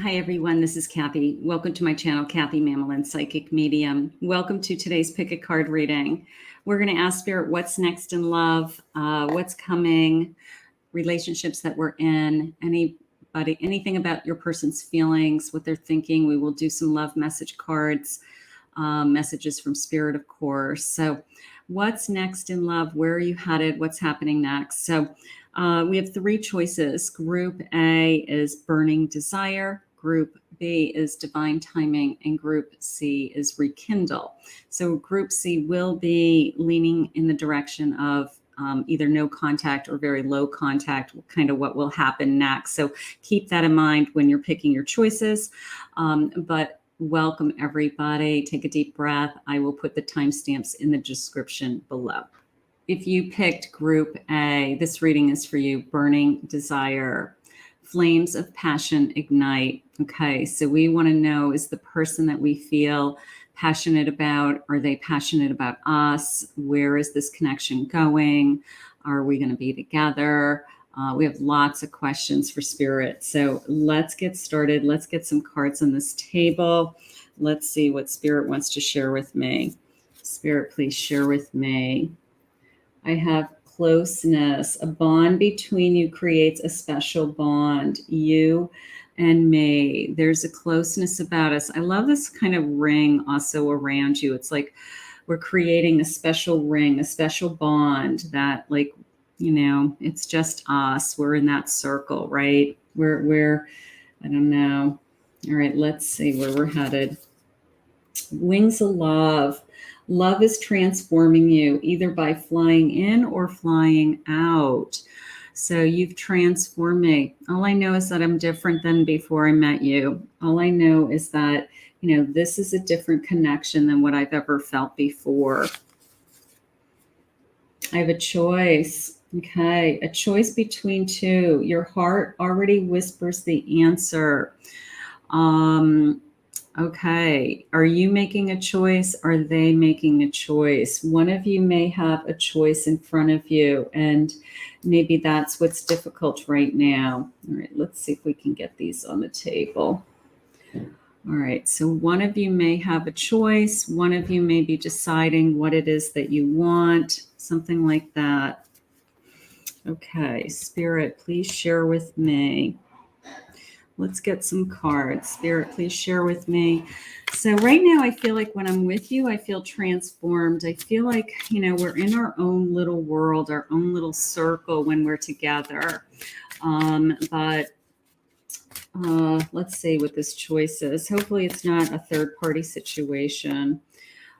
Hi, everyone. This is Kathy. Welcome to my channel, Kathy Mamolen, Psychic Medium. Welcome to today's Pick a Card reading. We're going to ask Spirit what's next in love, what's coming, relationships that we're in, anything about your person's feelings, what they're thinking. We will do some love message cards, messages from Spirit, of course. So what's next in love? Where are you headed? What's happening next? So we have three choices. Group A is Burning Desire. Group B is Divine Timing, and Group C is Rekindle. So Group C will be leaning in the direction of either no contact or very low contact, kind of what will happen next. So keep that in mind when you're picking your choices. But welcome, everybody. Take a deep breath. I will put the timestamps in the description below. If you picked Group A, this reading is for you. Burning Desire. Flames of passion ignite. Okay, so we want to know, is the person that we feel passionate about, are they passionate about us? Where is this connection going? Are we going to be together? We have lots of questions for Spirit. So let's get started. Let's get some cards on this table. Let's see what Spirit wants to share with me. Spirit, please share with me. I have closeness. A bond between you creates a special bond. You and me. There's a closeness about us. I love this kind of ring also around you. It's like we're creating a special ring, a special bond that, like, you know, it's just us. We're in that circle, right? We're I don't know. All right, let's see where we're headed. Wings of love. Love is transforming you either by flying in or flying out. So you've transformed me. All I know is that I'm different than before I met you. All I know is that, you know, this is a different connection than what I've ever felt before. I have a choice. Okay, a choice between two. Your heart already whispers the answer. Okay, are you making a choice? Are they making a choice? One of you may have a choice in front of you, and maybe that's what's difficult right now. All right, let's see if we can get these on the table. All right, so one of you may have a choice. One of you may be deciding what it is that you want, something like that. Okay, Spirit, please share with me. Let's get some cards. Spirit, please share with me. So right now, I feel like when I'm with you, I feel transformed. I feel like, you know, we're in our own little world, our own little circle when we're together. Let's see what this choice is. Hopefully it's not a third-party situation.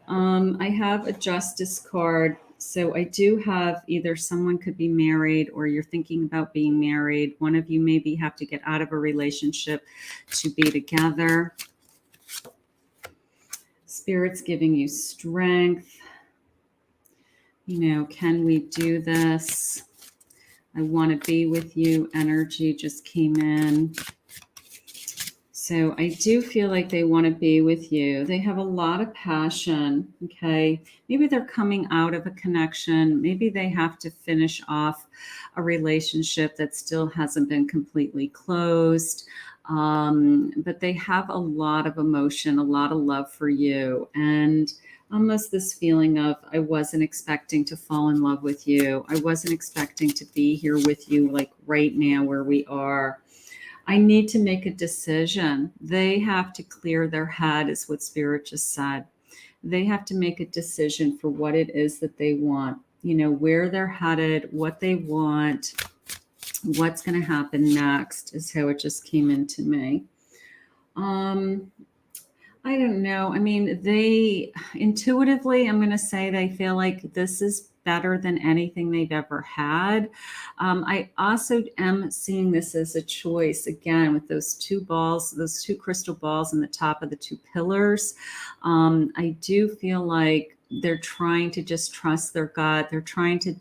I have a Justice card. So I do have either someone could be married or you're thinking about being married. One of you maybe have to get out of a relationship to be together. Spirit's giving you strength. You know, can we do this? I want to be with you. Energy just came in. So I do feel like they want to be with you. They have a lot of passion, okay? Maybe they're coming out of a connection. Maybe they have to finish off a relationship that still hasn't been completely closed. But they have a lot of emotion, a lot of love for you. And almost this feeling of, I wasn't expecting to fall in love with you. I wasn't expecting to be here with you, like right now where we are. I need to make a decision. They have to clear their head, is what Spirit just said. They have to make a decision for what it is that they want, you know, where they're headed, what they want, what's going to happen next is how it just came into me. I don't know. I mean, they intuitively, I'm going to say they feel like this is better than anything they've ever had. I also am seeing this as a choice, again, with those two balls, those two crystal balls in the top of the two pillars. I do feel like they're trying to just trust their gut. They're trying to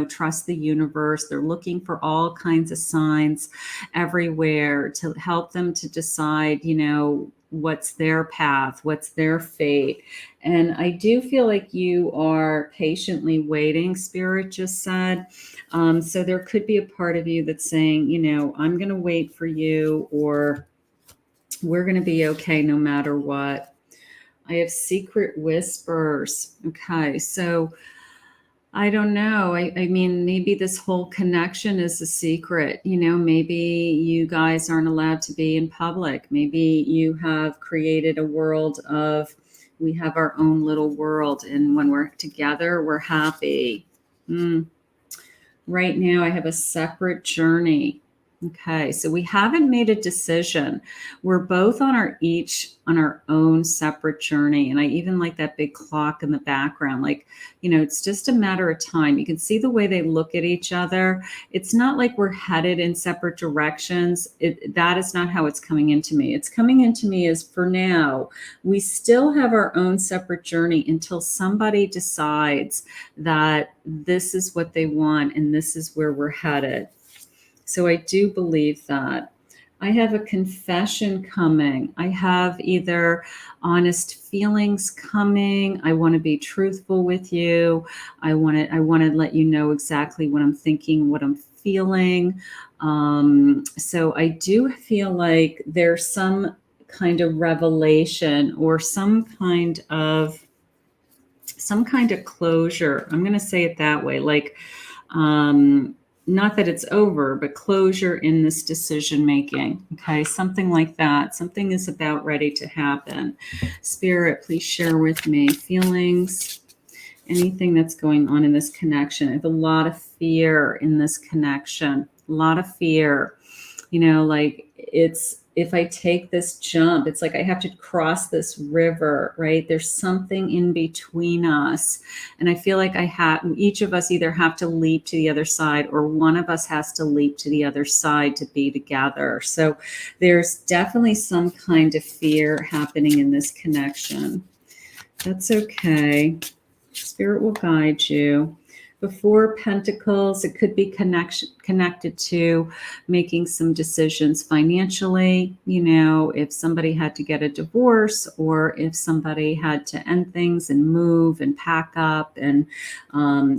trust the universe. They're looking for all kinds of signs everywhere to help them to decide, you know, what's their path, what's their fate. And I do feel like you are patiently waiting, Spirit just said. So there could be a part of you that's saying, you know, I'm going to wait for you, or We're going to be okay no matter what. I have secret whispers. Okay, so I don't know. I mean, maybe this whole connection is a secret. You know, maybe you guys aren't allowed to be in public. Maybe you have created a world of, we have our own little world, and when we're together, we're happy. Right now, I have a separate journey. Okay, so we haven't made a decision. We're both on our own separate journey. And I even like that big clock in the background. Like, you know, it's just a matter of time. You can see the way they look at each other. It's not like we're headed in separate directions. That is not how it's coming into me. It's coming into me as, for now, we still have our own separate journey until somebody decides that this is what they want and this is where we're headed. So I do believe that. I have a confession coming. I have either honest feelings coming. I want to be truthful with you. I want to let you know exactly what I'm thinking, what I'm feeling. So I do feel like there's some kind of revelation or some kind of closure. I'm going to say it that way. Like, not that it's over, but closure in this decision making. Okay, something like that. Something is about ready to happen. Spirit, please share with me feelings, anything that's going on in this connection. I have a lot of fear in this connection. A lot of fear. You know, like if I take this jump, it's like I have to cross this river, right? There's something in between us. And I feel like each of us either have to leap to the other side or one of us has to leap to the other side to be together. So there's definitely some kind of fear happening in this connection. That's okay. Spirit will guide you. The Four of Pentacles, it could be connected to making some decisions financially. You know, if somebody had to get a divorce or if somebody had to end things and move and pack up and,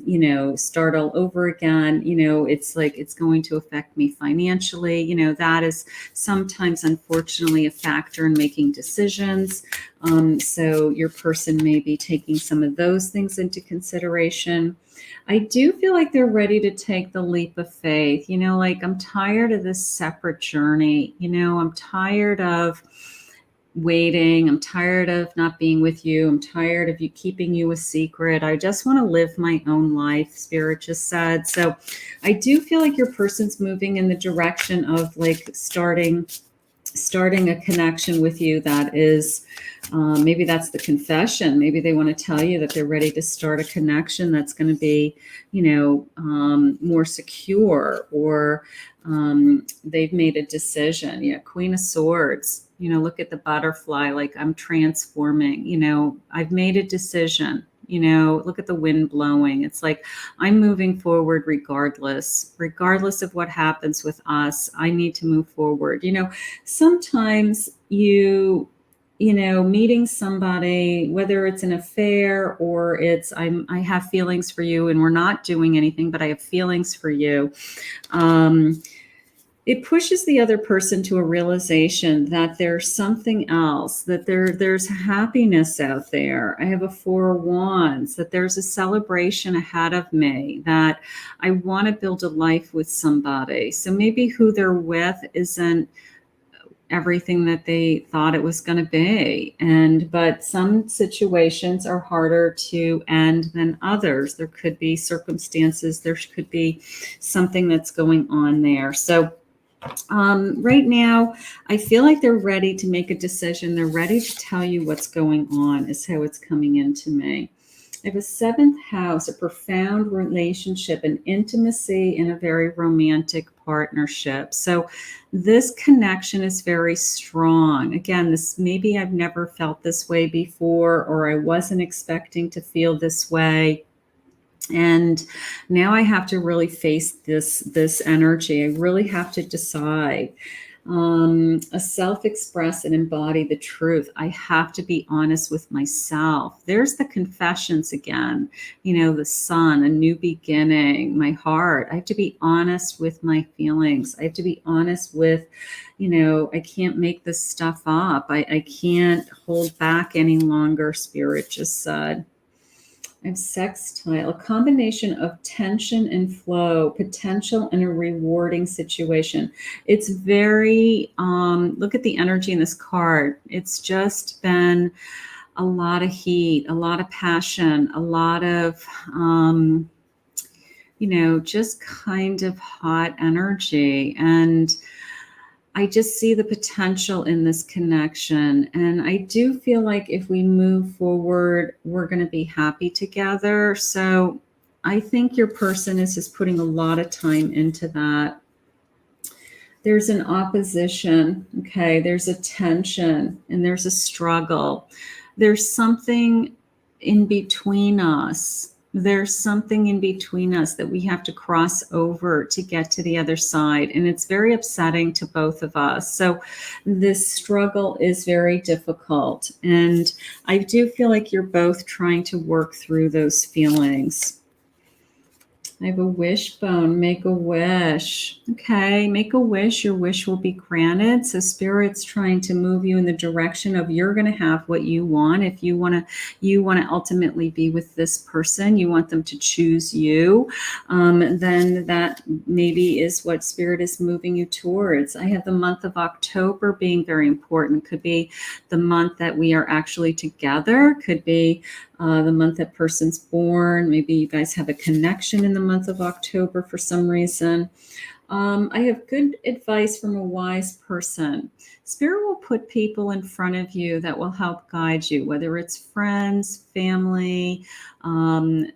you know, start all over again, you know, it's like it's going to affect me financially. You know, that is sometimes, unfortunately, a factor in making decisions. So your person may be taking some of those things into consideration. I do feel like they're ready to take the leap of faith. You know, like I'm tired of this separate journey. You know, I'm tired of waiting. I'm tired of not being with you. I'm tired of you keeping you a secret. I just want to live my own life, Spirit just said. So I do feel like your person's moving in the direction of like starting a connection with you that is, maybe that's the confession. Maybe they want to tell you that they're ready to start a connection that's going to be, you know, more secure, or they've made a decision. Yeah, Queen of Swords. You know, look at the butterfly, like I'm transforming. You know, I've made a decision. You know, look at the wind blowing. It's like I'm moving forward regardless of what happens with us. I need to move forward. You know, sometimes you know, meeting somebody, whether it's an affair or it's I have feelings for you and we're not doing anything, but I have feelings for you. It pushes the other person to a realization that there's something else, that there's happiness out there. I have a Four of Wands, that there's a celebration ahead of me, that I want to build a life with somebody. So maybe who they're with isn't everything that they thought it was going to be. But some situations are harder to end than others. There could be circumstances, there could be something that's going on there. So right now, I feel like they're ready to make a decision. They're ready to tell you what's going on, is how it's coming into me. I have a seventh house, a profound relationship, an intimacy, and a very romantic partnership. So this connection is very strong. Again, this maybe I've never felt this way before, or I wasn't expecting to feel this way. And now I have to really face this energy. I really have to decide. A self-express and embody the truth. I have to be honest with myself. There's the confessions again, the sun, a new beginning, my heart. I have to be honest with my feelings. I have to be honest with, I can't make this stuff up. I can't hold back any longer, Spirit just said. I'm sextile, a combination of tension and flow, potential and a rewarding situation. It's very, look at the energy in this card. It's just been a lot of heat, a lot of passion, a lot of, just kind of hot energy. And I just see the potential in this connection. And I do feel like if we move forward, we're going to be happy together. So I think your person is just putting a lot of time into that. There's an opposition. Okay. There's a tension and there's a struggle. There's something in between us. There's something in between us that we have to cross over to get to the other side. And it's very upsetting to both of us. So this struggle is very difficult. And I do feel like you're both trying to work through those feelings. I have a wishbone. Make a wish. Okay, make a wish. Your wish will be granted. So Spirit's trying to move you in the direction of you're going to have what you want. If you want to ultimately be with this person, you want them to choose you, then that maybe is what Spirit is moving you towards. I have the month of October being very important. Could be the month that we are actually together. Could be the month that person's born. Maybe you guys have a connection in the month of October for some reason. I have good advice from a wise person. Spirit will put people in front of you that will help guide you, whether it's friends, family, listen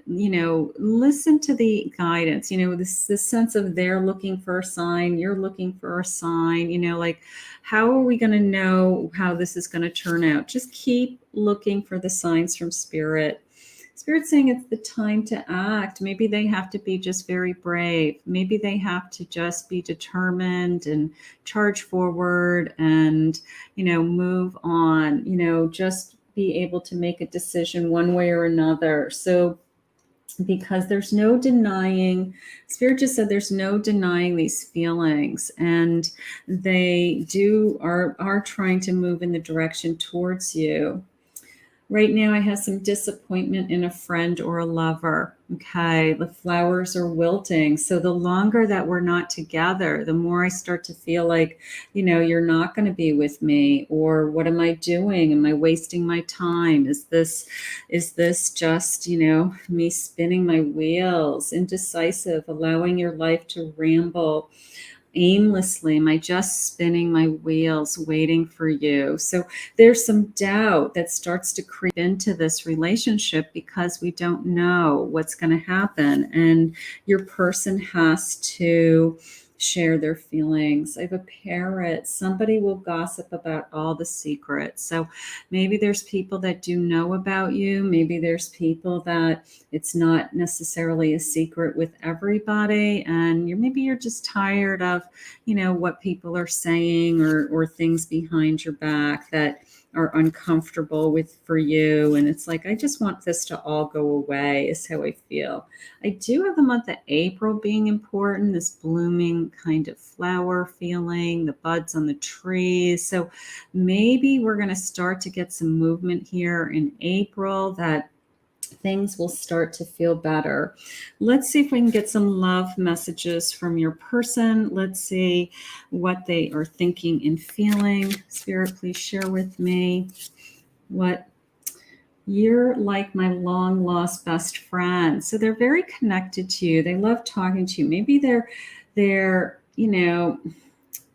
to the guidance, this sense of they're looking for a sign, you're looking for a sign, like how are we going to know how this is going to turn out? Just keep looking for the signs from Spirit. Spirit's saying it's the time to act. Maybe they have to be just very brave. Maybe they have to just be determined and charge forward and, move on, just be able to make a decision one way or another. So because there's no denying, Spirit just said there's no denying these feelings, and they are trying to move in the direction towards you. Right now, I have some disappointment in a friend or a lover. Okay, the flowers are wilting. So the longer that we're not together, the more I start to feel like, you're not going to be with me, or what am I doing? Am I wasting my time? Is this just, me spinning my wheels, indecisive, allowing your life to ramble aimlessly? Am I just spinning my wheels waiting for you? So there's some doubt that starts to creep into this relationship because we don't know what's going to happen, and your person has to share their feelings. I have a parrot. Somebody will gossip about all the secrets. So maybe there's people that do know about you. Maybe there's people that it's not necessarily a secret with everybody. And maybe you're just tired of, what people are saying or things behind your back that are uncomfortable for you. And it's like, I just want this to all go away is how I feel. I do have the month of April being important, this blooming kind of flower feeling, the buds on the trees. So maybe we're going to start to get some movement here in April that things will start to feel better. Let's see if we can get some love messages from your person. Let's see what they are thinking and feeling. Spirit, please share with me what you're like my long lost best friend. So they're very connected to you. They love talking to you. Maybe they're,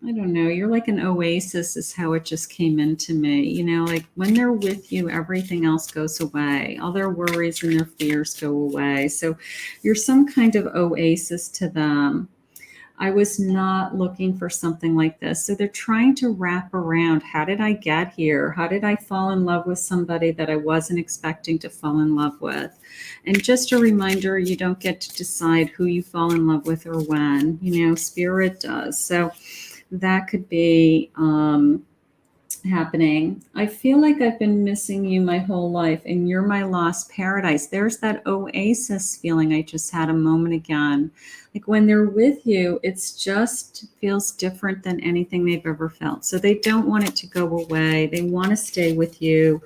I don't know, you're like an oasis is how it just came into me. Like when they're with you, everything else goes away. All their worries and their fears go away. So you're some kind of oasis to them. I was not looking for something like this. So they're trying to wrap around. How did I get here? How did I fall in love with somebody that I wasn't expecting to fall in love with? And just a reminder, you don't get to decide who you fall in love with or when, Spirit does. So that could be happening. I feel like I've been missing you my whole life and you're my lost paradise. There's that oasis feeling I just had a moment again. Like when they're with you, it's just feels different than anything they've ever felt. So they don't want it to go away. They want to stay with you.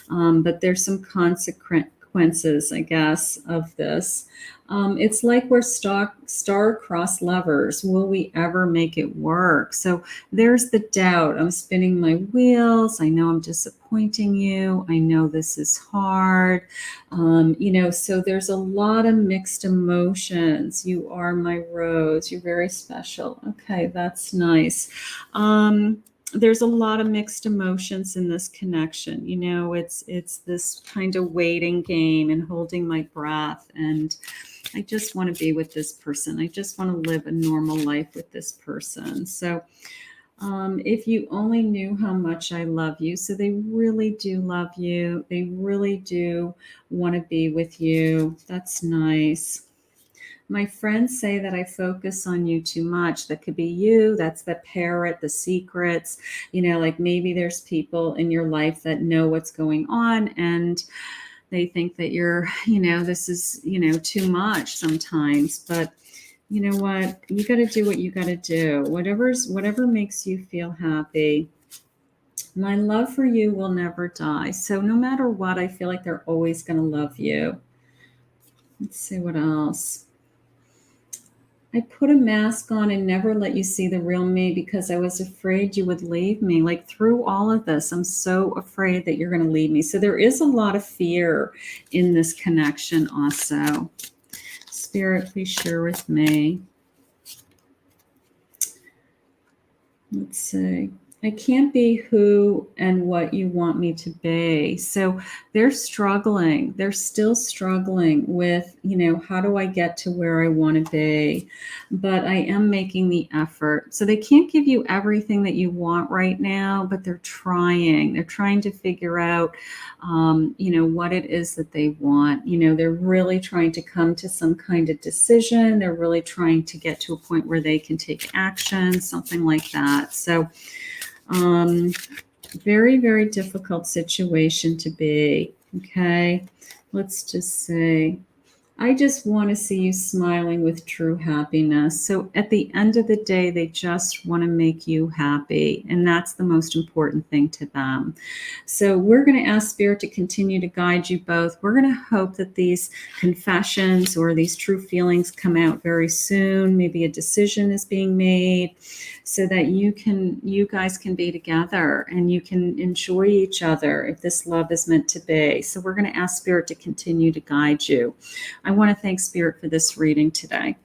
But there's some consequences, I guess, of this. It's like we're star-crossed lovers. Will we ever make it work? So there's the doubt. I'm spinning my wheels. I know I'm disappointing you. I know this is hard. So there's a lot of mixed emotions. You are my rose. You're very special. Okay, that's nice. There's a lot of mixed emotions in this connection. It's this kind of waiting game and holding my breath. And I just want to be with this person. I just want to live a normal life with this person. So if you only knew how much I love you. So they really do love you. They really do want to be with you. That's nice. My friends say that I focus on you too much. That could be you. That's the parrot, the secrets. Like maybe there's people in your life that know what's going on and they think that you're, this is, too much sometimes. But you know what? You got to do what you got to do. Whatever makes you feel happy. My love for you will never die. So no matter what, I feel like they're always going to love you. Let's see what else. I put a mask on and never let you see the real me because I was afraid you would leave me. Like through all of this, I'm so afraid that you're going to leave me. So there is a lot of fear in this connection also. Spirit, please share with me. Let's see. I can't be who and what you want me to be. So they're struggling. They're still struggling with, how do I get to where I want to be? But I am making the effort. So they can't give you everything that you want right now, but they're trying. They're trying to figure out, what it is that they want. They're really trying to come to some kind of decision. They're really trying to get to a point where they can take action, something like that. So very, very difficult situation to be. Okay. Let's just say, I just want to see you smiling with true happiness. So at the end of the day, they just want to make you happy. And that's the most important thing to them. So we're going to ask Spirit to continue to guide you both. We're going to hope that these confessions or these true feelings come out very soon. Maybe a decision is being made so that you guys can be together and you can enjoy each other if this love is meant to be. So we're going to ask Spirit to continue to guide you. I want to thank Spirit for this reading today.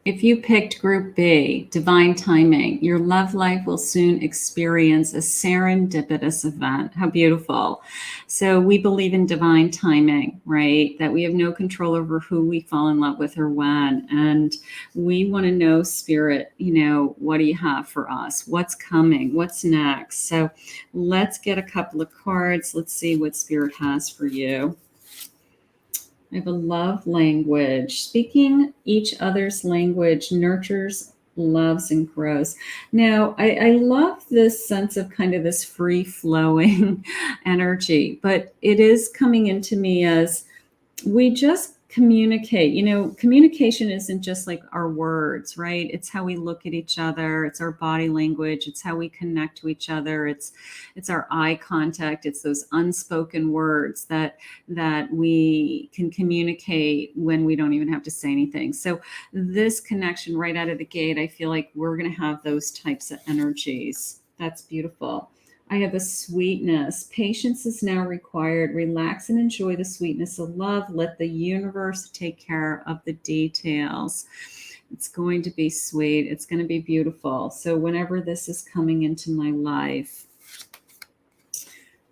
If you picked Group B, Divine Timing, your love life will soon experience a serendipitous event. How beautiful. So we believe in divine timing, right? That we have no control over who we fall in love with or when. And we want to know, Spirit, what do you have for us? What's coming? What's next? So let's get a couple of cards. Let's see what Spirit has for you. I have a love language. Speaking each other's language nurtures, loves, and grows. Now, I love this sense of kind of this free-flowing energy, but it is coming into me as we just communicate. Communication isn't just like our words, right? It's how we look at each other. It's our body language. It's how we connect to each other. It's our eye contact. It's those unspoken words that we can communicate when we don't even have to say anything. So this connection right out of the gate, I feel like we're going to have those types of energies. That's beautiful. I have a sweetness. Patience is now required. Relax and enjoy the sweetness of love. Let the universe take care of the details. It's going to be sweet. It's going to be beautiful. So whenever this is coming into my life,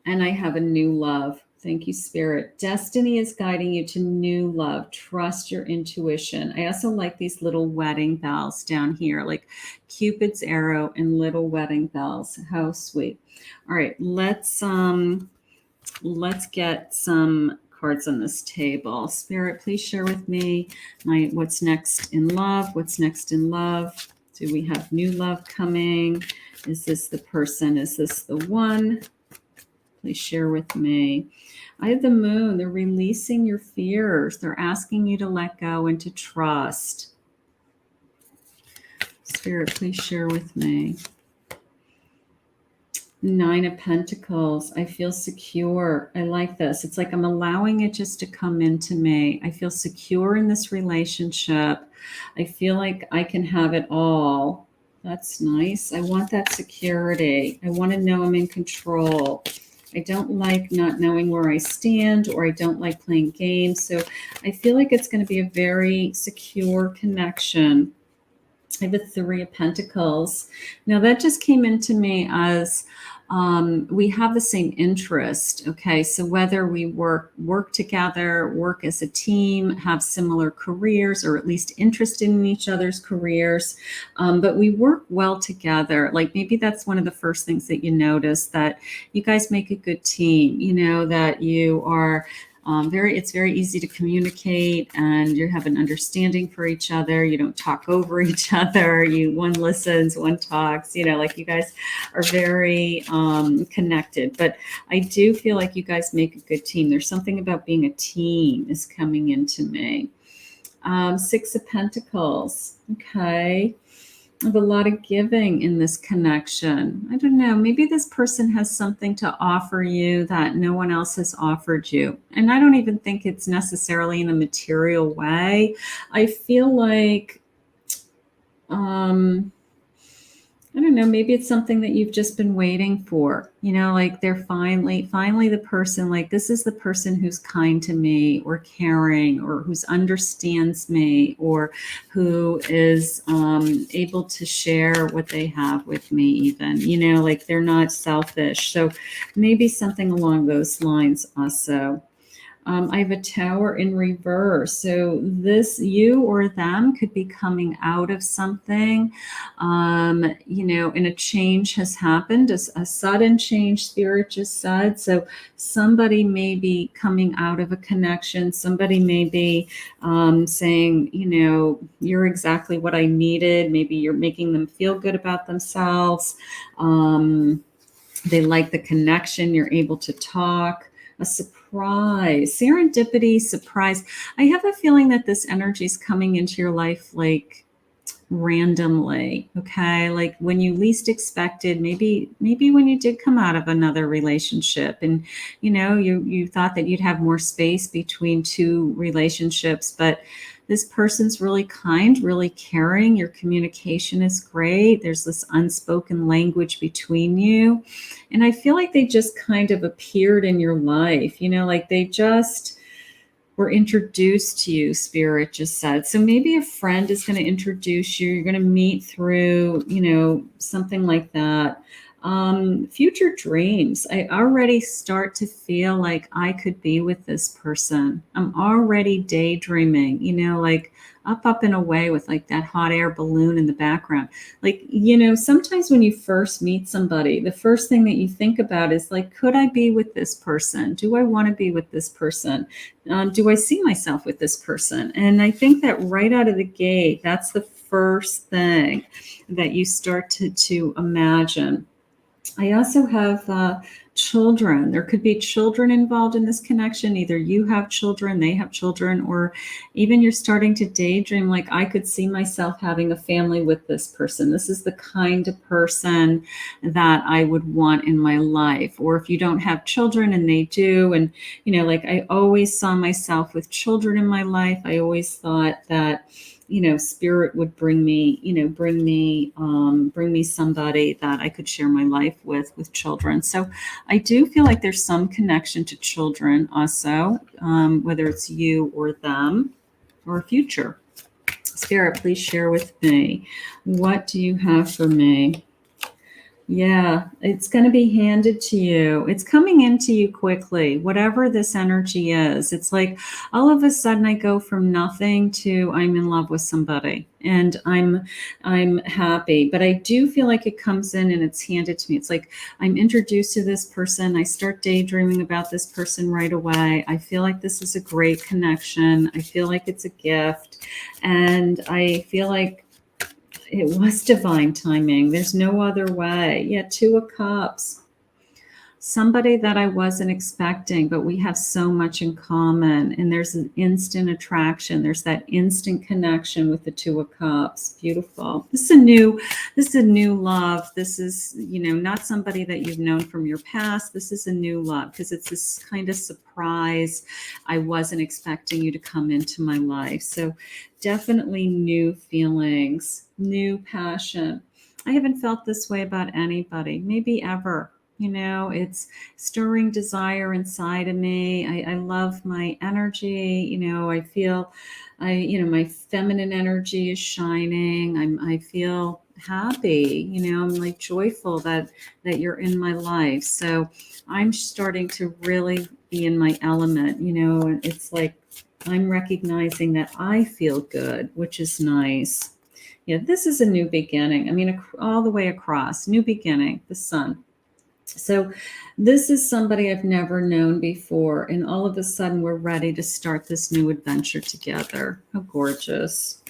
and I have a new love. Thank you, Spirit. Destiny is guiding you to new love. Trust your intuition. I also like these little wedding bells down here, like Cupid's arrow and little wedding bells. How sweet. All right, let's get some cards on this table. Spirit, please share with me what's next in love. What's next in love? Do we have new love coming? Is this the person? Is this the one? Please share with me. I have the moon. They're releasing your fears. They're asking you to let go and to trust. Spirit, please share with me. 9 of Pentacles. I feel secure. I like this. It's like I'm allowing it just to come into me. I feel secure in this relationship. I feel like I can have it all. That's nice. I want that security. I want to know I'm in control. I don't like not knowing where I stand, or I don't like playing games. So I feel like it's going to be a very secure connection. I have a 3 of Pentacles. Now that just came into me as we have the same interest. Okay, so whether we work together, work as a team, have similar careers, or at least interested in each other's careers, but we work well together. Like maybe that's one of the first things that you notice, that you guys make a good team. You know, that you are it's very easy to communicate, and you have an understanding for each other. You don't talk over each other. One listens, one talks, you know, like you guys are very connected. But I do feel like you guys make a good team. There's something about being a team is coming into me. 6 of Pentacles. Okay. I have a lot of giving in this connection. I don't know. Maybe this person has something to offer you that no one else has offered you. And I don't even think it's necessarily in a material way. I feel like, I don't know, maybe it's something that you've just been waiting for, you know, like they're finally the person, like this is the person who's kind to me, or caring, or who understands me, or who is able to share what they have with me even, you know, like they're not selfish. So maybe something along those lines also. I have a Tower in reverse. So this, you or them, could be coming out of something, you know, and a change has happened, a sudden change, Spirit just said. So somebody may be coming out of a connection. Somebody may be saying, you know, you're exactly what I needed. Maybe you're making them feel good about themselves. They like the connection. You're able to talk. A surprise, serendipity, surprise. I have a feeling that this energy is coming into your life like randomly. Okay, like when you least expected. Maybe when you did come out of another relationship, and you know, you thought that you'd have more space between 2 relationships, but this person's really kind, really caring. Your communication is great. There's this unspoken language between you. And I feel like they just kind of appeared in your life, you know, like they just were introduced to you, Spirit just said. So maybe a friend is going to introduce you. You're going to meet through, you know, something like that. Future dreams. I already start to feel like I could be with this person. I'm already daydreaming, you know, like up and away with like that hot air balloon in the background. Like, you know, sometimes when you first meet somebody, the first thing that you think about is like, could I be with this person? Do I want to be with this person? Do I see myself with this person? And I think that right out of the gate, that's the first thing that you start to imagine. I also have children. There could be children involved in this connection. Either you have children, they have children, or even you're starting to daydream like, I could see myself having a family with this person. This is the kind of person that I would want in my life. Or if you don't have children and they do, and you know, like I always saw myself with children in my life. I always thought that, you know, Spirit would bring me somebody that I could share my life with children. So I do feel like there's some connection to children also, whether it's you or them or future. Spirit, please share with me. What do you have for me? Yeah, it's going to be handed to you. It's coming into you quickly, whatever this energy is. It's like all of a sudden I go from nothing to I'm in love with somebody and I'm happy. But I do feel like it comes in and it's handed to me. It's like I'm introduced to this person. I start daydreaming about this person right away. I feel like this is a great connection. I feel like it's a gift. And I feel like it was divine timing. There's no other way. Yeah, Two of Cups. Somebody that I wasn't expecting, but we have so much in common. And there's an instant attraction. There's that instant connection with the Two of Cups. Beautiful. This is a new love. This is, not somebody that you've known from your past. This is a new love because it's this kind of surprise. I wasn't expecting you to come into my life. So definitely new feelings, new passion. I haven't felt this way about anybody, maybe ever. It's stirring desire inside of me. I love my energy. I feel, my feminine energy is shining. I feel happy. I'm like joyful that you're in my life. So I'm starting to really be in my element. It's like I'm recognizing that I feel good, which is nice. Yeah, this is a new beginning. I mean, all the way across, new beginning, the sun. So this is somebody I've never known before. And all of a sudden, we're ready to start this new adventure together. How gorgeous.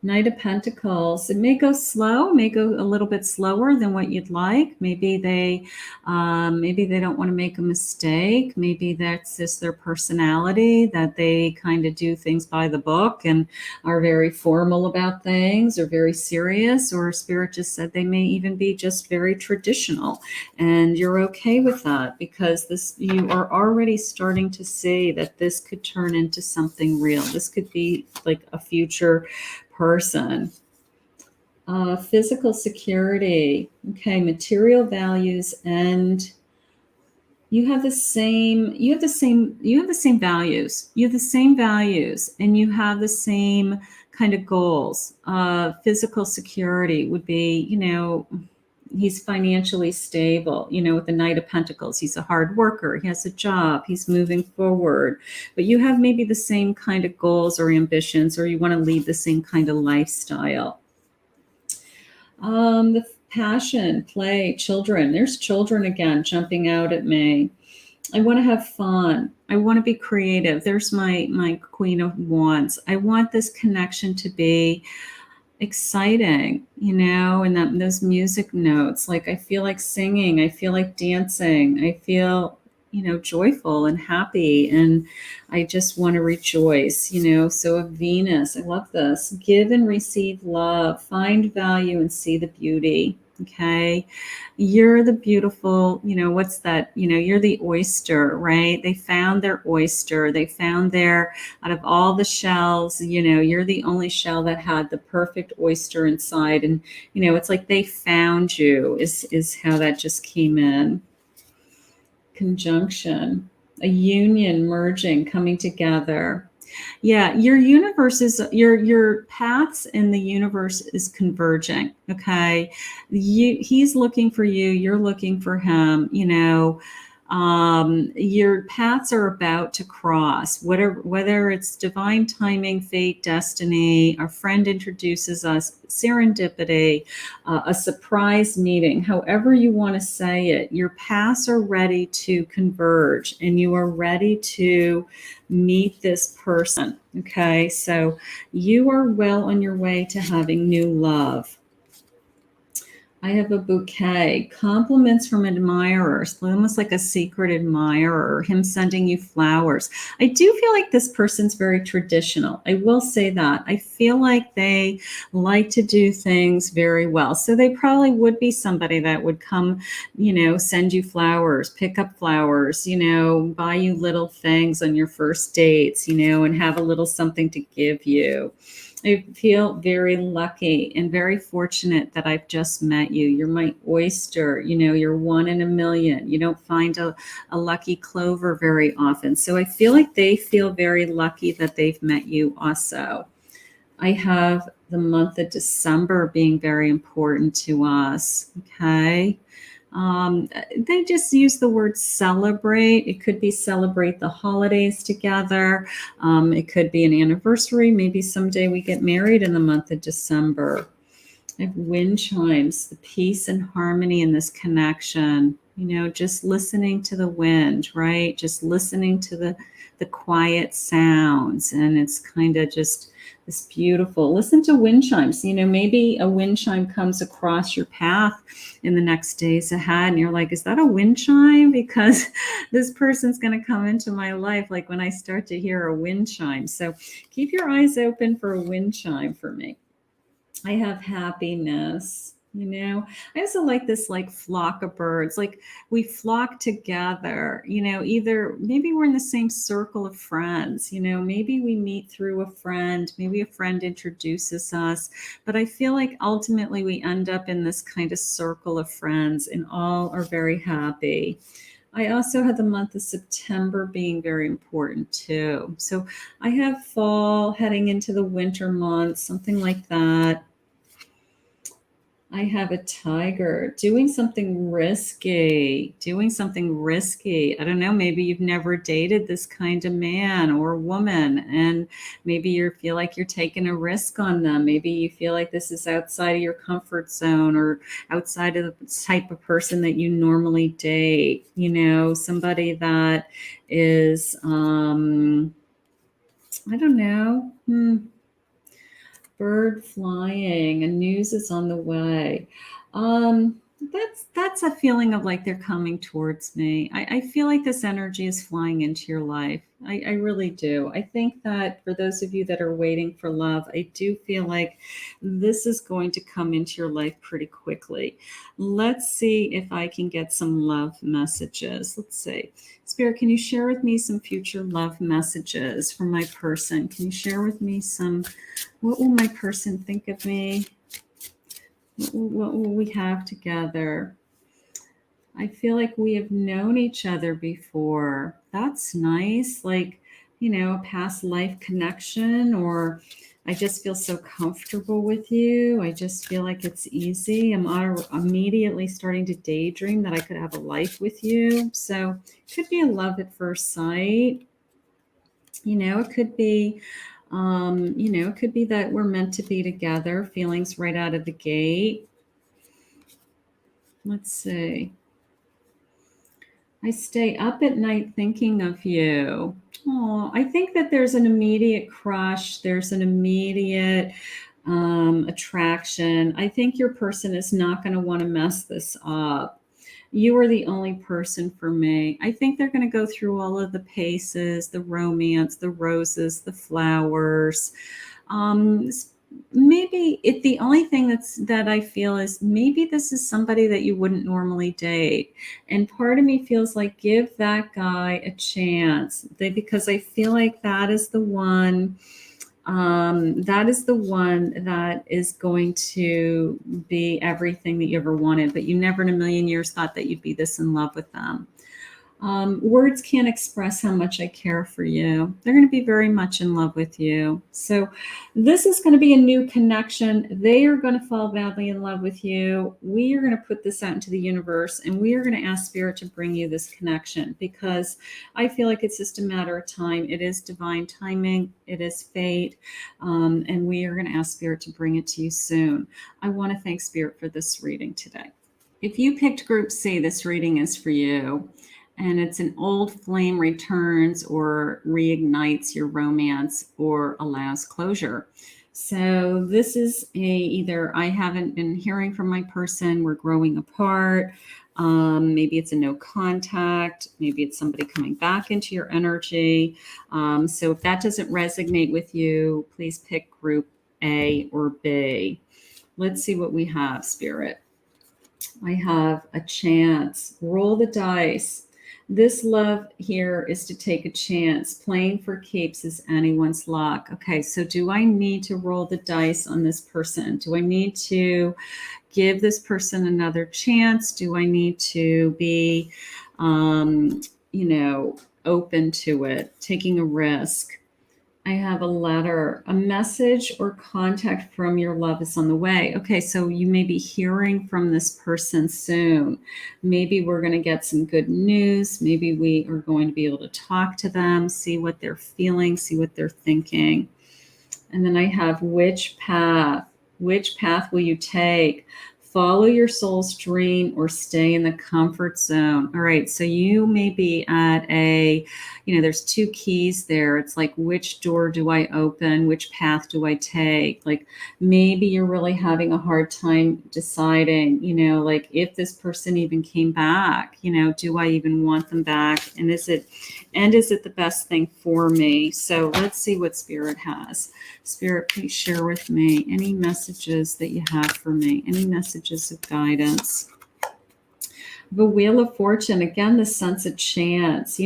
Knight of Pentacles. It may go slow, may go a little bit slower than what you'd like. Maybe they don't want to make a mistake. Maybe that's just their personality, that they kind of do things by the book and are very formal about things or very serious, or Spirit just said they may even be just very traditional. And you're okay with that because you are already starting to see that this could turn into something real. This could be like a future person. Physical security. Okay, material values, and you have the same values. You have the same values, and you have the same kind of goals. Physical security would be, he's financially stable, with the Knight of Pentacles. He's a hard worker. He has a job. He's moving forward. But you have maybe the same kind of goals or ambitions, or you want to lead the same kind of lifestyle. The passion, play, children. There's children again jumping out at me. I want to have fun. I want to be creative. There's my Queen of Wands. I want this connection to be exciting, and those music notes. Like I feel like singing, I feel like dancing, I feel, joyful and happy, and I just want to rejoice, So a Venus, I love this. Give and receive love, find value and see the beauty. Okay. You're the beautiful, what's that? You're the oyster, right? They found their oyster. They found out of all the shells, you're the only shell that had the perfect oyster inside. And, it's like they found you is how that just came in. Conjunction, a union, merging, coming together. Yeah, your universe is your paths in the universe is converging. Okay, he's looking for you. You're looking for him. Your paths are about to cross. Whether it's divine timing, fate, destiny, a friend introduces us, serendipity, a surprise meeting. However you want to say it, your paths are ready to converge, and you are ready to meet this person. Okay, so you are well on your way to having new love. I have a bouquet, compliments from admirers, almost like a secret admirer, him sending you flowers. I do feel like this person's very traditional. I will say that. I feel like they like to do things very well. So they probably would be somebody that would come, send you flowers, pick up flowers, buy you little things on your first dates, and have a little something to give you. I feel very lucky and very fortunate that I've just met you. You're my oyster. You're one in a million. You don't find a lucky clover very often. So I feel like they feel very lucky that they've met you also. I have the month of December being very important to us. Okay. They just use the word celebrate. It could be celebrate the holidays together. It could be an anniversary. Maybe someday we get married in the month of December. I have wind chimes, the peace and harmony in this connection. Just listening to the wind, right? Just listening to the quiet sounds. And it's kind of just this beautiful. Listen to wind chimes. Maybe a wind chime comes across your path in the next days ahead. And you're like, is that a wind chime? Because this person's going to come into my life like when I start to hear a wind chime. So keep your eyes open for a wind chime for me. I have happiness. I also like this like flock of birds, like we flock together, either maybe we're in the same circle of friends, maybe we meet through a friend, maybe a friend introduces us, but I feel like ultimately we end up in this kind of circle of friends and all are very happy. I also had the month of September being very important too. So I have fall heading into the winter months, something like that. I have a tiger doing something risky. I don't know. Maybe you've never dated this kind of man or woman, and maybe you feel like you're taking a risk on them. Maybe you feel like this is outside of your comfort zone or outside of the type of person that you normally date. Somebody that is, I don't know. Bird flying and news is on the way. That's a feeling of like they're coming towards me. I feel like this energy is flying into your life. I really do. I think that for those of you that are waiting for love, I do feel like this is going to come into your life pretty quickly. Let's see if I can get some love messages. Let's see. Spirit, can you share with me some future love messages for my person? Can you share with me what will my person think of me? What will we have together? I feel like we have known each other before. That's nice. Like, a past life connection, or I just feel so comfortable with you. I just feel like it's easy. I'm immediately starting to daydream that I could have a life with you. So it could be a love at first sight. It could be it could be that we're meant to be together, feelings right out of the gate. Let's see. I stay up at night thinking of you. Oh, I think that there's an immediate crush. There's an immediate attraction. I think your person is not going to want to mess this up. You are the only person for me. I think they're going to go through all of the paces, the romance, the roses, the flowers. Maybe the only thing that I feel is maybe this is somebody that you wouldn't normally date. And part of me feels like give that guy a chance because I feel like that is the one. That is the one that is going to be everything that you ever wanted, but you never in a million years thought that you'd be this in love with them. Words can't express how much I care for you. They're going to be very much in love with you. So this is going to be a new connection. They are going to fall madly in love with you. We are going to put this out into the universe, and we are going to ask Spirit to bring you this connection because I feel like it's just a matter of time. It is divine timing. It is fate. And we are going to ask Spirit to bring it to you soon. I want to thank Spirit for this reading today. If you picked Group C, this reading is for you. And it's an old flame returns or reignites your romance or allows closure. So this is either I haven't been hearing from my person, we're growing apart. Maybe it's a no contact. Maybe it's somebody coming back into your energy. So if that doesn't resonate with you, please pick Group A or B. Let's see what we have, Spirit. I have a chance. Roll the dice. This love here is to take a chance. Playing for keeps is anyone's luck. Okay, so do I need to roll the dice on this person? Do I need to give this person another chance? Do I need to be, open to it, taking a risk? I have a letter, a message or contact from your love is on the way. Okay, so you may be hearing from this person soon. Maybe we're going to get some good news. Maybe we are going to be able to talk to them, see what they're feeling, see what they're thinking. And then I have which path. Which path will you take? Follow your soul's dream or stay in the comfort zone. All right, so you may be at there's two keys there. It's like, which door do I open? Which path do I take? Like, maybe you're really having a hard time deciding, like, if this person even came back, do I even want them back? And is it the best thing for me? So let's see what Spirit has. Spirit, please share with me any messages that you have for me, any messages of guidance. The Wheel of Fortune, again, the sense of chance.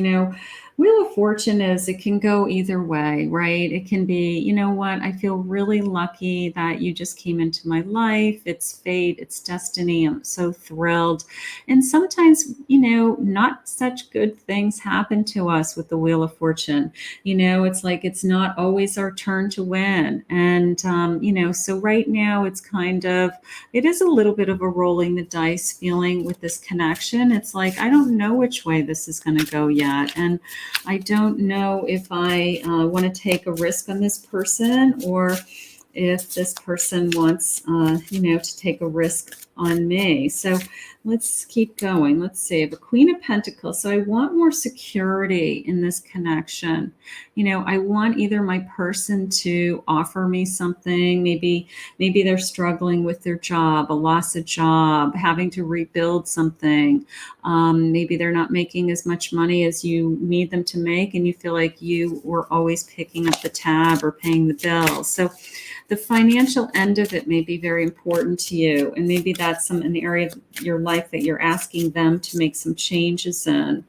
Wheel of Fortune it can go either way, right? It can be, you know what, I feel really lucky that you just came into my life. It's fate, it's destiny. I'm so thrilled. And sometimes, not such good things happen to us with the Wheel of Fortune. It's like, it's not always our turn to win. And, so right now it is a little bit of a rolling the dice feeling with this connection. It's like, I don't know which way this is going to go yet. And I don't know if I want to take a risk on this person, or if this person wants, to take a risk on me. So let's keep going. Let's see. I have a Queen of Pentacles. So I want more security in this connection. I want either my person to offer me something. Maybe they're struggling with their job, a loss of job, having to rebuild something. Maybe they're not making as much money as you need them to make, and you feel like you were always picking up the tab or paying the bills. So the financial end of it may be very important to you, and maybe that's an area of your life that you're asking them to make some changes in.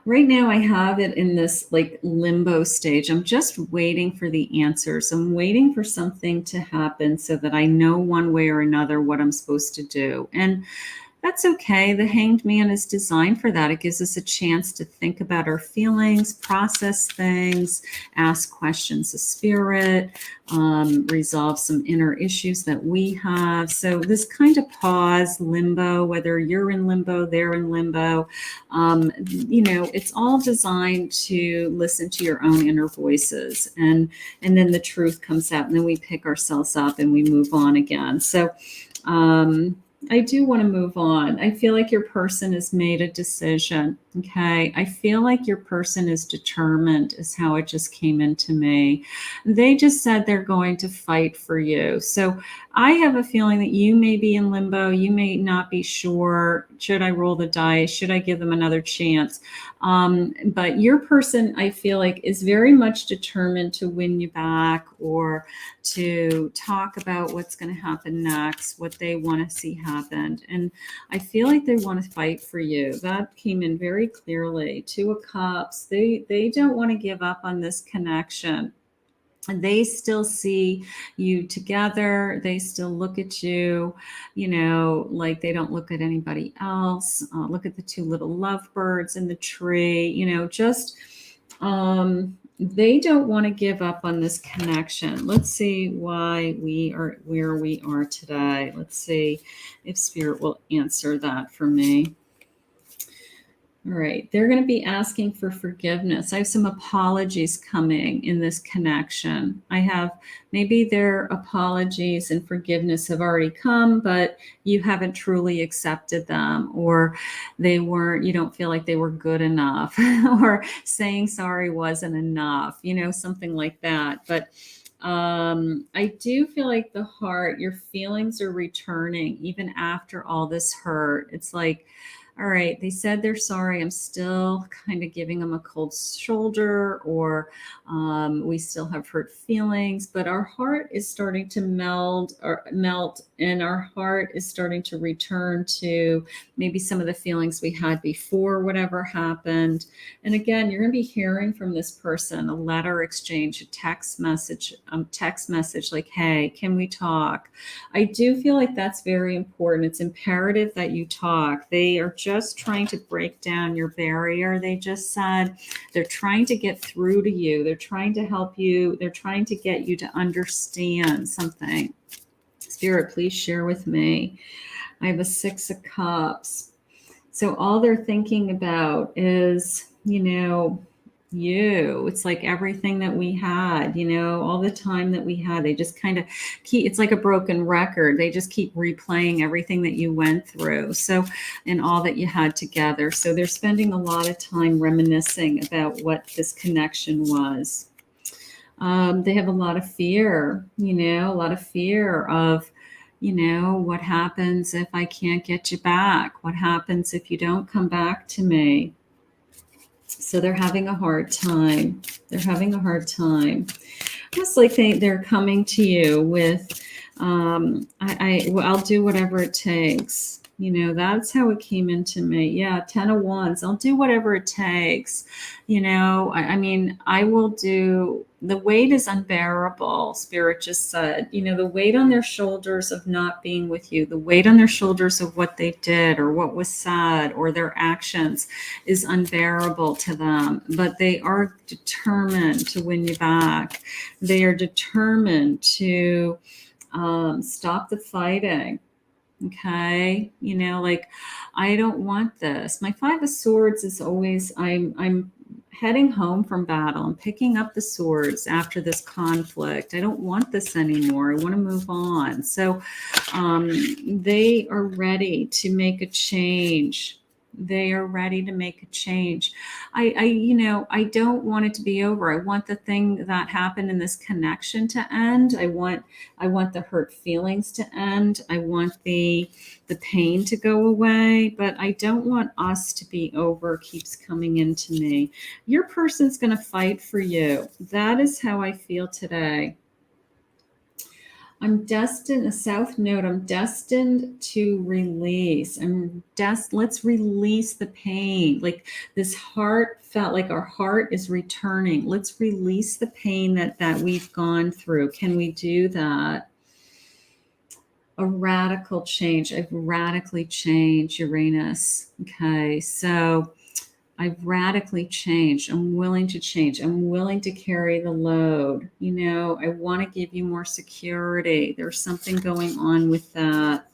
Right now I have it in this like limbo stage. I'm just waiting for the answers. I'm waiting for something to happen so that I know one way or another what I'm supposed to do. And that's okay. The Hanged Man is designed for that. It gives us a chance to think about our feelings, process things, ask questions of Spirit, resolve some inner issues that we have. So this kind of pause, limbo, whether you're in limbo, they're in limbo, it's all designed to listen to your own inner voices. And then the truth comes out, and then we pick ourselves up and we move on again. So, I do want to move on. I feel like your person has made a decision. Okay. I feel like your person is determined, is how it just came into me. They just said they're going to fight for you. So I have a feeling that you may be in limbo. You may not be sure. Should I roll the dice? Should I give them another chance? But your person, I feel like, is very much determined to win you back, or to talk about what's going to happen next, what they want to see happen. And I feel like they want to fight for you. That came in very clearly. Two of Cups. They don't want to give up on this connection. And they still see you together. They still look at you, like they don't look at anybody else. Look at the two little lovebirds in the tree, they don't want to give up on this connection. Let's see why we are where we are today. Let's see if Spirit will answer that for me. All right, they're going to be asking for forgiveness. I have some apologies coming in this connection. I have maybe their apologies and forgiveness have already come, but you haven't truly accepted them, or you don't feel like they were good enough, or saying sorry wasn't enough, something like that. But I do feel like the heart, your feelings are returning even after all this hurt. It's like, all right, they said they're sorry. I'm still kind of giving them a cold shoulder, or we still have hurt feelings, but our heart is starting to melt, and our heart is starting to return to maybe some of the feelings we had before whatever happened. And again, you're going to be hearing from this person, a letter exchange, a text message like, hey, can we talk? I do feel like that's very important. It's imperative that you talk. They are just trying to break down your barrier. They just said they're trying to get through to you. They're trying to help you. They're trying to get you to understand something. Spirit, please share with me. I have a Six of Cups. So all they're thinking about is, you. It's like everything that we had, you know, all the time that we had, they just kind of keep, it's like a broken record. They just keep replaying everything that you went through. So, and all that you had together. So they're spending a lot of time reminiscing about what this connection was. They have a lot of fear, you know, a lot of fear of, you know, what happens if I can't get you back? What happens if you don't come back to me? So they're having a hard time. They're having a hard time. It's like they're coming to you with, I'll do whatever it takes. You know, that's how it came into me. Yeah, 10 of Wands. I'll do whatever it takes. You know, I mean, I will do, the weight is unbearable, Spirit just said. You know, the weight on their shoulders of not being with you, the weight on their shoulders of what they did or what was said or their actions is unbearable to them. But they are determined to win you back. They are determined to stop the fighting. Okay, you know, like, I don't want this. My Five of Swords is always, I'm heading home from battle. I'm picking up the swords after this conflict. I don't want this anymore. I want to move on. So they are ready to make a change. They are ready to make a change. You know, I don't want it to be over. I want the thing that happened in this connection to end. I want the hurt feelings to end. I want the pain to go away, but I don't want us to be over. Keeps coming into me. Your person's going to fight for you. That is how I feel today. I'm destined, a south node, I'm destined to release. Let's release the pain. Like, this heart felt like our heart is returning. Let's release the pain that we've gone through. Can we do that? A radical change. I've radically changed, Uranus. Okay, so I've radically changed. I'm willing to change. I'm willing to carry the load. You know, I want to give you more security. There's something going on with that.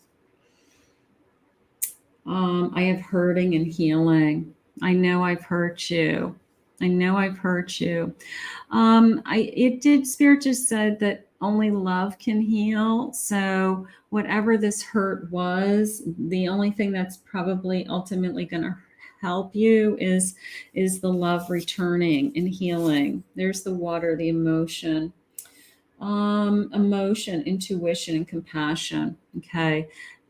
I have hurting and healing. I know I've hurt you. I know I've hurt you. Spirit just said that only love can heal. So whatever this hurt was, the only thing that's probably ultimately going to help you is the love returning and healing. There's the water, the emotion. Emotion, intuition, and compassion. Okay.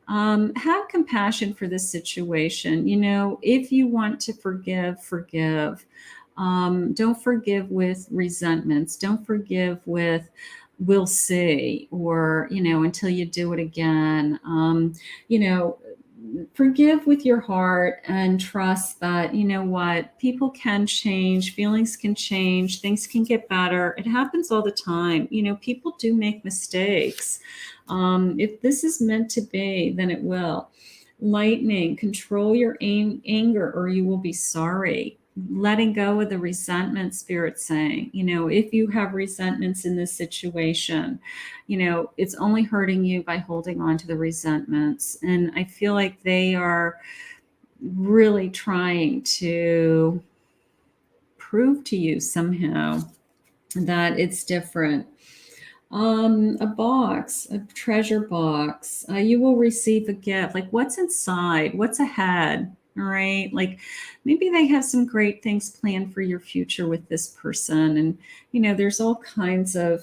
Have compassion for this situation. You know, if you want to forgive, forgive. Don't forgive with resentments. Don't forgive with we'll see, or, you know, until you do it again. You know, forgive with your heart and trust that, you know what, people can change, feelings can change, things can get better. It happens all the time. You know, people do make mistakes. If this is meant to be, then it will. Lightning, control your anger or you will be sorry. Letting go of the resentment, Spirit saying, you know, if you have resentments in this situation, you know, it's only hurting you by holding on to the resentments. And I feel like they are really trying to prove to you somehow that it's different. A box, a treasure box. You will receive a gift. Like, what's inside? What's ahead? All right. Like, maybe they have some great things planned for your future with this person. And, you know, there's all kinds of,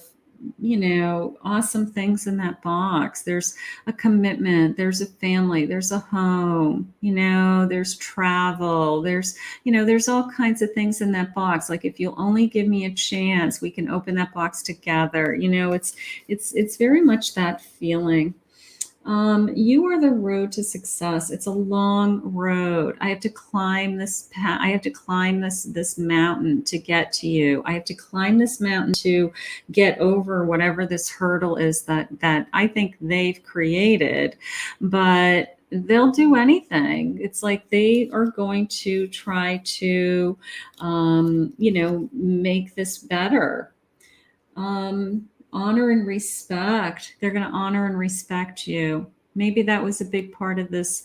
you know, awesome things in that box. There's a commitment, there's a family, there's a home, you know, there's travel, there's, you know, there's all kinds of things in that box. Like, if you'll only give me a chance, we can open that box together. You know, it's very much that feeling. You are the road to success. It's a long road. I have to climb this path. I have to climb this mountain to get to you. I have to climb this mountain to get over whatever this hurdle is that I think they've created. But they'll do anything. It's like they are going to try to, you know, make this better. Honor and respect. They're going to honor and respect you. Maybe that was a big part of this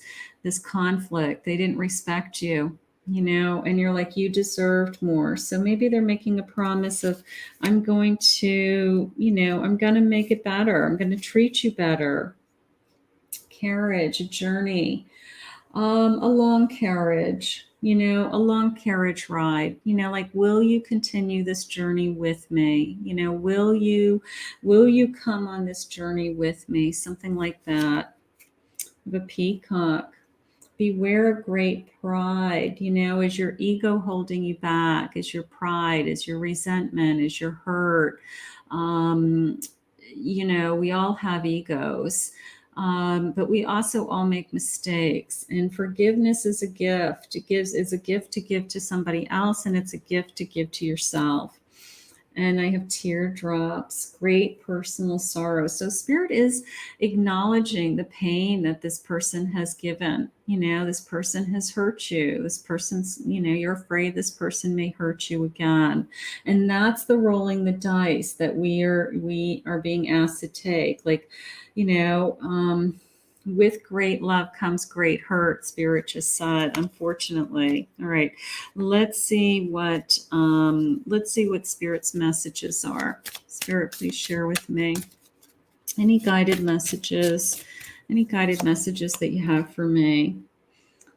conflict. They didn't respect you. you know, and you're like, you deserved more. So maybe they're making a promise of, I'm going to, you know, I'm going to make it better. I'm going to treat you better. Carriage, a journey, a long carriage, you know, a long carriage ride, you know, like, will you continue this journey with me? You know, will you come on this journey with me? Something like that. The peacock. Beware of great pride. You know, is your ego holding you back? Is your pride? Is your resentment? Is your hurt? Um, you know, we all have egos, but we also all make mistakes. And forgiveness is a gift. Is a gift to give to somebody else, and it's a gift to give to yourself. And I have teardrops, great personal sorrow. So spirit is acknowledging the pain that this person has given. You know, this person has hurt you. This person's, you know, you're afraid this person may hurt you again. And that's the rolling the dice that we are being asked to take. Like, you know, with great love comes great hurt, spirit just said, unfortunately. All right, let's see what spirit's messages are. Spirit, please share with me any guided messages that you have for me.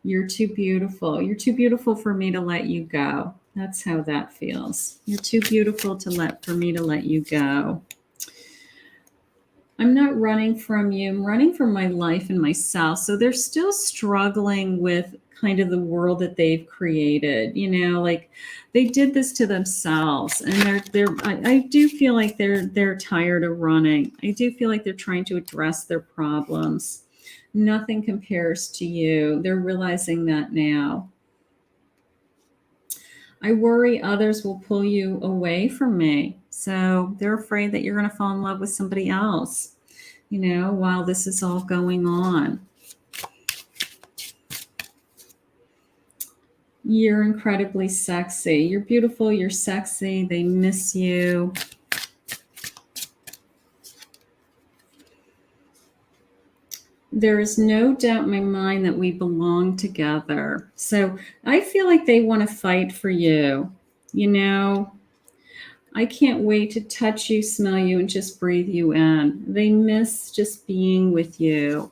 You're too beautiful. You're too beautiful for me to let you go. That's how that feels. You're too beautiful for me to let you go. I'm not running from you. I'm running from my life and myself. So they're still struggling with kind of the world that they've created. You know, like, they did this to themselves, and I do feel like they're tired of running. I do feel like they're trying to address their problems. Nothing compares to you. They're realizing that now. I worry others will pull you away from me. So they're afraid that you're going to fall in love with somebody else, you know, while this is all going on. You're incredibly sexy. You're beautiful. You're sexy. They miss you. There is no doubt in my mind that we belong together. So I feel like they want to fight for you. You know, I can't wait to touch you, smell you, and just breathe you in. They miss just being with you.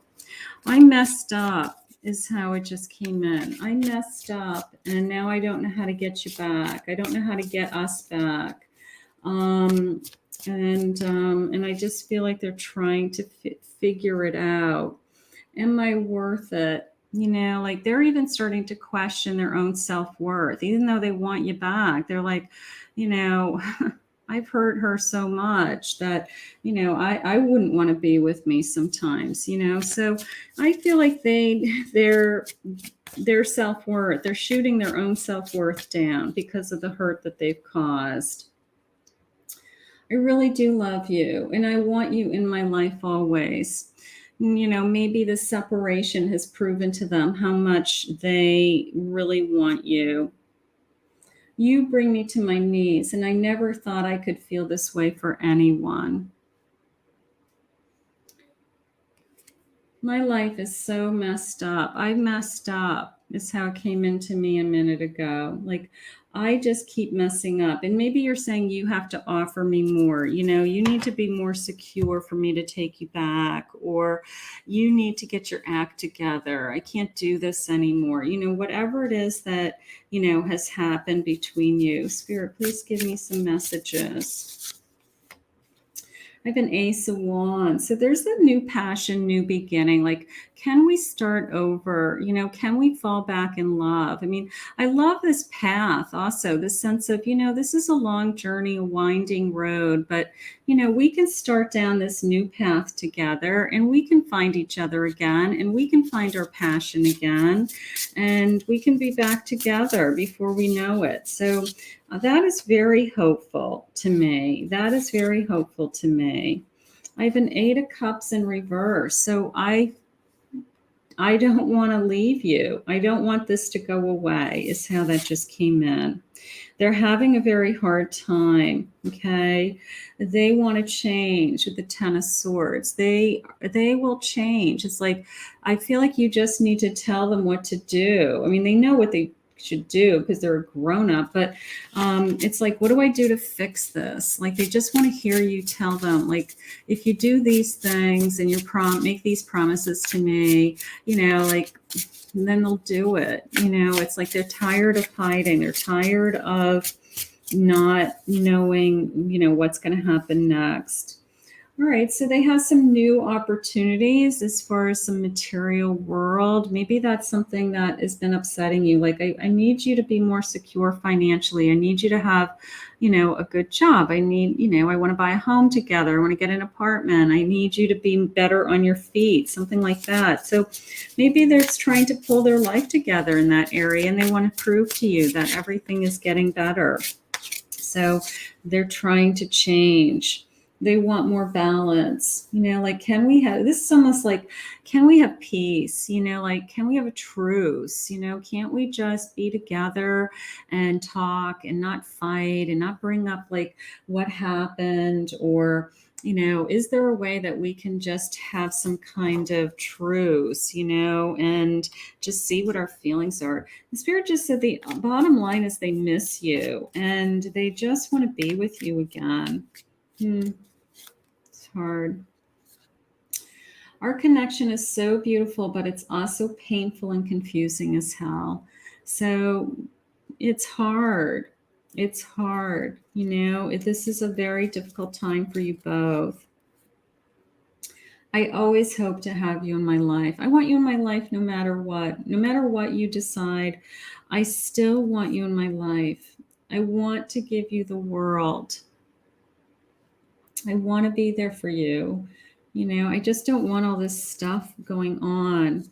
I messed up, is how it just came in. I messed up, and now I don't know how to get you back. I don't know how to get us back. And I just feel like they're trying to figure it out. Am I worth it? You know, like, they're even starting to question their own self-worth, even though they want you back. They're like, you know, I've hurt her so much that, you know, I wouldn't want to be with me sometimes, you know. So I feel like their self-worth, they're shooting their own self-worth down because of the hurt that they've caused. I really do love you, and I want you in my life always. You know, maybe the separation has proven to them how much they really want you. You bring me to my knees, and I never thought I could feel this way for anyone. My life is so messed up. I messed up, is how it came into me a minute ago. Like, I just keep messing up. And maybe you're saying you have to offer me more. You know, you need to be more secure for me to take you back, or you need to get your act together. I can't do this anymore. You know, whatever it is that, you know, has happened between you. Spirit, please give me some messages. I have an Ace of Wands. So there's a new passion, new beginning. Like, can we start over? You know, can we fall back in love? I mean, I love this path also, this sense of, you know, this is a long journey, a winding road, but, you know, we can start down this new path together, and we can find each other again, and we can find our passion again, and we can be back together before we know it. So that is very hopeful to me. That is very hopeful to me. I have an 8 of Cups in reverse. So I don't want to leave you. I don't want this to go away, is how that just came in. They're having a very hard time, okay? They want to change with the 10 of Swords. They will change. It's like, I feel like you just need to tell them what to do. I mean, they know what they should do because they're a grown up. But it's like, what do I do to fix this? Like, they just want to hear you tell them, like, if you do these things and you make these promises to me, like, and then they'll do it. It's like they're tired of hiding. They're tired of not knowing, what's going to happen next. All right, so they have some new opportunities as far as some material world. Maybe that's something that has been upsetting you. Like, I need you to be more secure financially. I need you to have, a good job. I need, I want to buy a home together. I want to get an apartment. I need you to be better on your feet, something like that. So maybe they're trying to pull their life together in that area, and they want to prove to you that everything is getting better. So they're trying to change. They want more balance, like, can we have, this is almost like, can we have peace? Like, can we have a truce? Can't we just be together and talk and not fight and not bring up like what happened? Or, is there a way that we can just have some kind of truce, and just see what our feelings are? The Spirit just said the bottom line is they miss you and they just want to be with you again. It's hard. Our connection is so beautiful, but it's also painful and confusing as hell. So it's hard. It's hard. This is a very difficult time for you both. I always hope to have you in my life. I want you in my life no matter what. No matter what you decide, I still want you in my life. I want to give you the world. I want to be there for you. I just don't want all this stuff going on.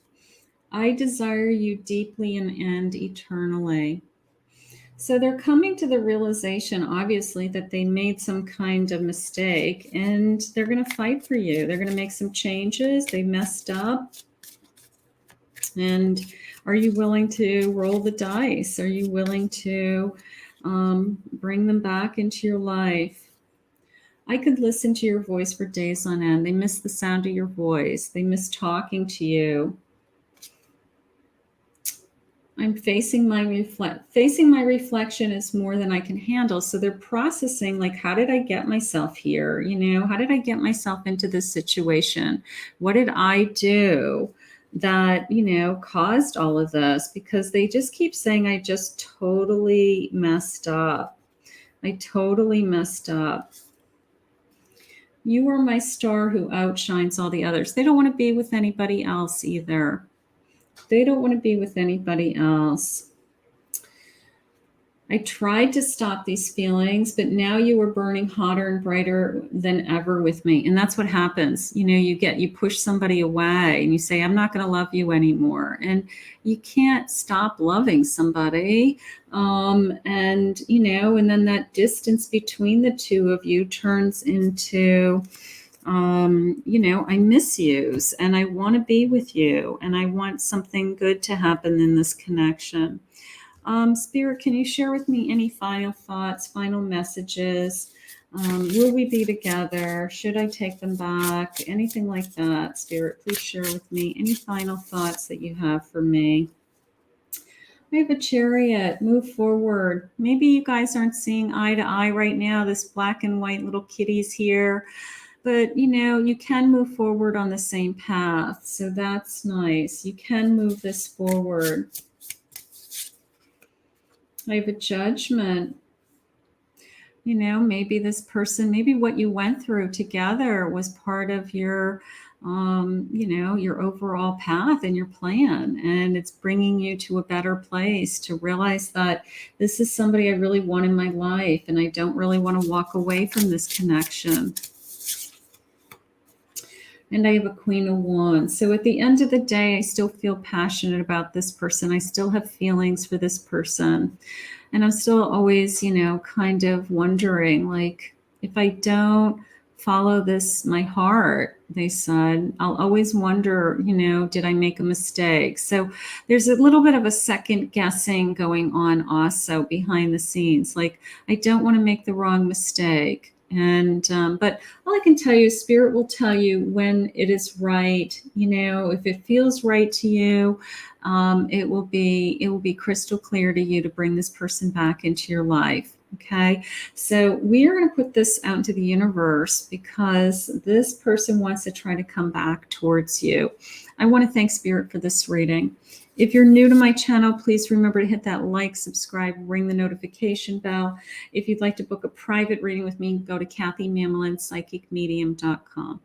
I desire you deeply and eternally. So they're coming to the realization, obviously, that they made some kind of mistake, and they're going to fight for you. They're going to make some changes. They messed up. And are you willing to roll the dice? Are you willing to bring them back into your life? I could listen to your voice for days on end. They miss the sound of your voice. They miss talking to you. I'm facing my reflection is more than I can handle. So they're processing, like, how did I get myself here? How did I get myself into this situation? What did I do that, caused all of this? Because they just keep saying, I just totally messed up. I totally messed up. You are my star who outshines all the others. They don't want to be with anybody else either. They don't want to be with anybody else. I tried to stop these feelings, but now you are burning hotter and brighter than ever with me. And that's what happens. You push somebody away and you say, I'm not going to love you anymore. And you can't stop loving somebody. And then that distance between the two of you turns into, I miss yous and I want to be with you and I want something good to happen in this connection. Spirit, can you share with me any final thoughts, final messages? Will we be together? Should I take them back? Anything like that, Spirit, please share with me any final thoughts that you have for me. I have a Chariot. Move forward. Maybe you guys aren't seeing eye to eye right now, this black and white little kitties here. But, you can move forward on the same path. So that's nice. You can move this forward. I have a Judgment. Maybe this person, maybe what you went through together was part of your, your overall path and your plan. And it's bringing you to a better place to realize that this is somebody I really want in my life. And I don't really want to walk away from this connection. And I have a Queen of Wands. So at the end of the day, I still feel passionate about this person. I still have feelings for this person. And I'm still always, kind of wondering, like, if I don't follow my heart, they said, I'll always wonder, did I make a mistake? So there's a little bit of a second guessing going on also behind the scenes. Like, I don't want to make the wrong mistake. And but all I can tell you, Spirit will tell you when it is right. You know, if it feels right to you, it will be crystal clear to you to bring this person back into your life. Okay, so we are going to put this out into the universe because this person wants to try to come back towards you. I want to thank Spirit for this reading. If you're new to my channel, please remember to hit that like, subscribe, ring the notification bell. If you'd like to book a private reading with me, go to KathyMamolenPsychicMedium.com.